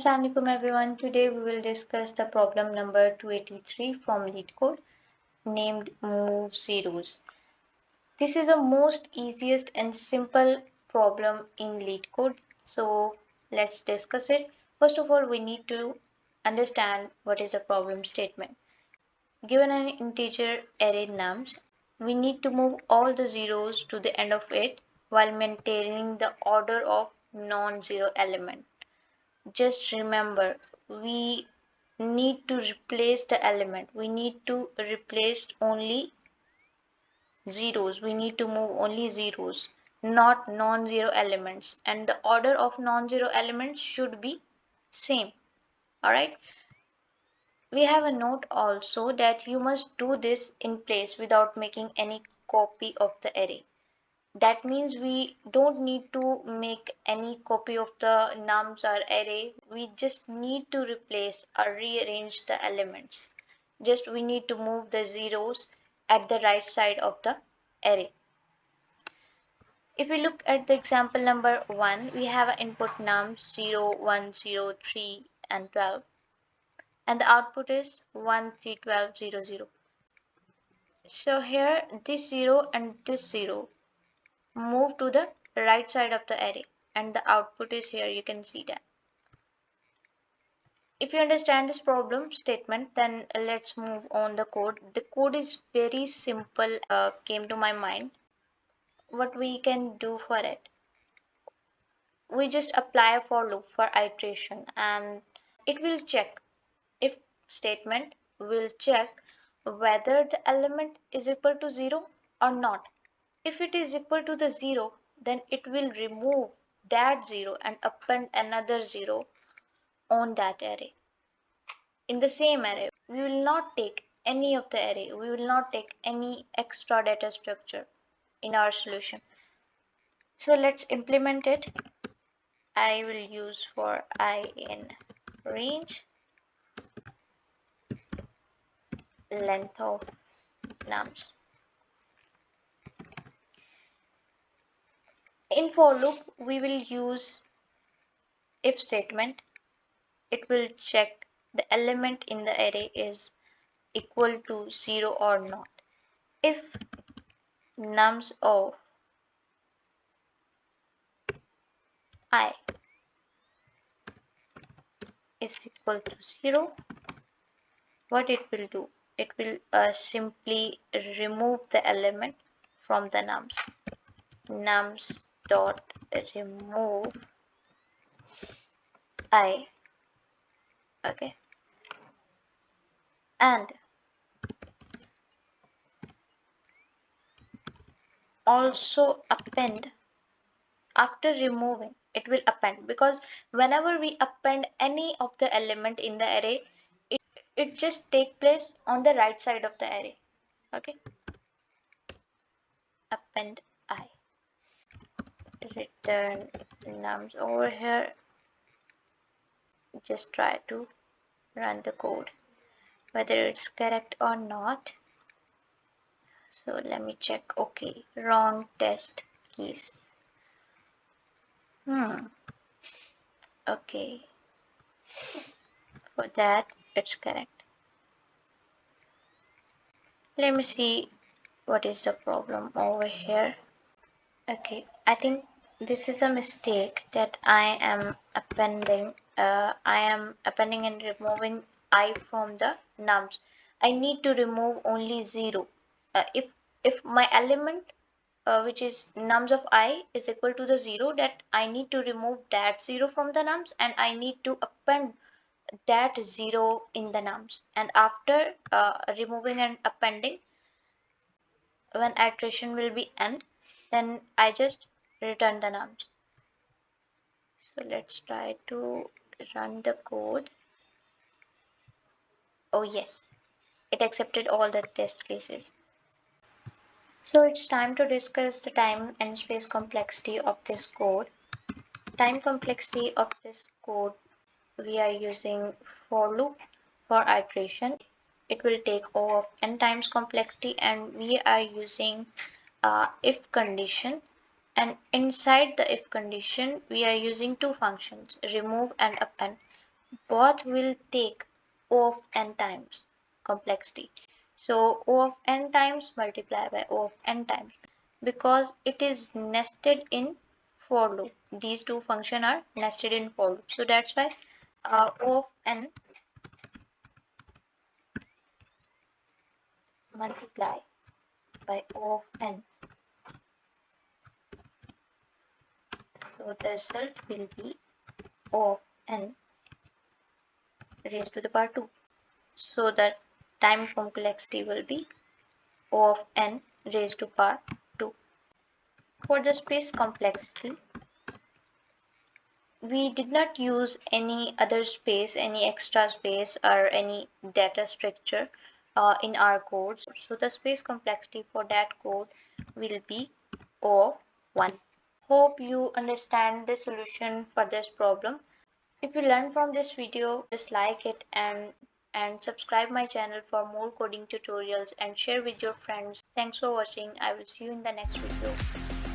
Assalamu alaikum everyone. Today we will discuss the problem number 283 from LeetCode named Move Zeros. This is the most easiest and simple problem in LeetCode. So let's discuss it. First of all, we need to understand what is a problem statement. Given an integer array nums, we need to move all the zeros to the end of it while maintaining the order of non-zero element. Just remember, we need to replace the element. We need to replace only zeros. We need to move only zeros, not non-zero elements. And the order of non-zero elements should be same. Alright. We have a note also that you must do this in place without making any copy of the array. That means we don't need to make any copy of the nums or array. We just need to replace or rearrange the elements. Just we need to move the zeros at the right side of the array. If we look at the example number 1, we have an input nums 0, 1, 0, 3 and 12. And the output is 1, 3, 12, 0, 0. So here this 0 and this 0 move to the right side of the array and the output is here. You can see that. If you understand this problem statement, then let's move on the code. The code is very simple, came to my mind. What we can do for it, we just apply a for loop for iteration and it will check. If statement will check whether the element is equal to 0 or not. If it is equal to the 0, then it will remove that 0 and append another 0 on that array. In the same array, we will not take any of the array. We will not take any extra data structure in our solution. So let's implement it. I will use for I in range length of nums. In for loop, we will use if statement. It will check the element in the array is equal to 0 or not. If nums of I is equal to 0, what it will do? It will simply remove the element from the nums. Nums dot remove I. Okay. And also append. After removing, it will append, because whenever we append any of the element in the array, it just take place on the right side of the array. Okay. Append I. Return nums over here. Just try to run the code whether it's correct or not. So let me check. Okay, wrong test case. Okay, for that it's correct. Let me see what is the problem over here. Okay, I think this is a mistake that I am appending and removing I from the nums. I need to remove only 0. If my element which is nums of I is equal to the 0, that I need to remove that 0 from the nums and I need to append that 0 in the nums. And after removing and appending, when iteration will be end, then I just return the nums. So let's try to run the code. Oh yes, it accepted all the test cases. So it's time to discuss the time and space complexity of this code. Time complexity of this code, we are using for loop for iteration. It will take O of n times complexity, and we are using if condition, and inside the if condition we are using two functions, remove and append. both will take O of n times complexity. So O of n times multiply by O of n times, because it is nested in for loop. These two functions are nested in for loop. So that's why O of n multiply by O of n. So the result will be O of n raised to the power 2. So the time complexity will be O of n raised to power 2. For the space complexity, we did not use any other space, any extra space or any data structure in our code. So the space complexity for that code will be O of 1. Hope you understand the solution for this problem. If you learn from this video, just like it and subscribe my channel for more coding tutorials and share with your friends. Thanks for watching. I will see you in the next video.